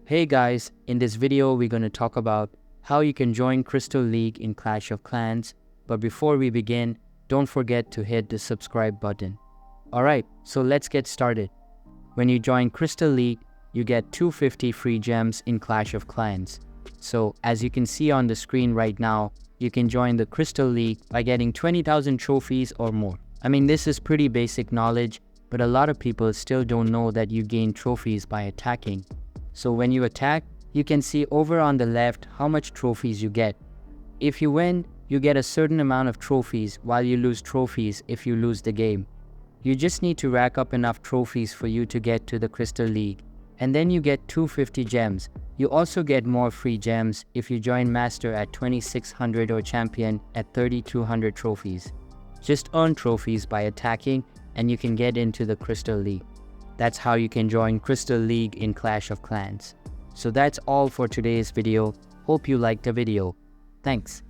Hey guys, in this video we're going to talk about how you can join Crystal League in Clash of Clans. But before we begin, don't forget to hit the subscribe button. Alright, so let's get started. When you join Crystal League, you get 250 free gems in Clash of Clans. So as you can see on the screen right now, you can join the Crystal League by getting 20,000 trophies or more. I mean, this is pretty basic knowledge, but a lot of people still don't know that you gain trophies by attacking. So when you attack, you can see over on the left how much trophies you get. If you win, you get a certain amount of trophies, while you lose trophies if you lose the game. You just need to rack up enough trophies for you to get to the Crystal League. And then you get 250 gems. You also get more free gems if you join Master at 2600 or Champion at 3200 trophies. Just earn trophies by attacking and you can get into the Crystal League. That's how you can join Crystal League in Clash of Clans. So that's all for today's video. Hope you liked the video. Thanks.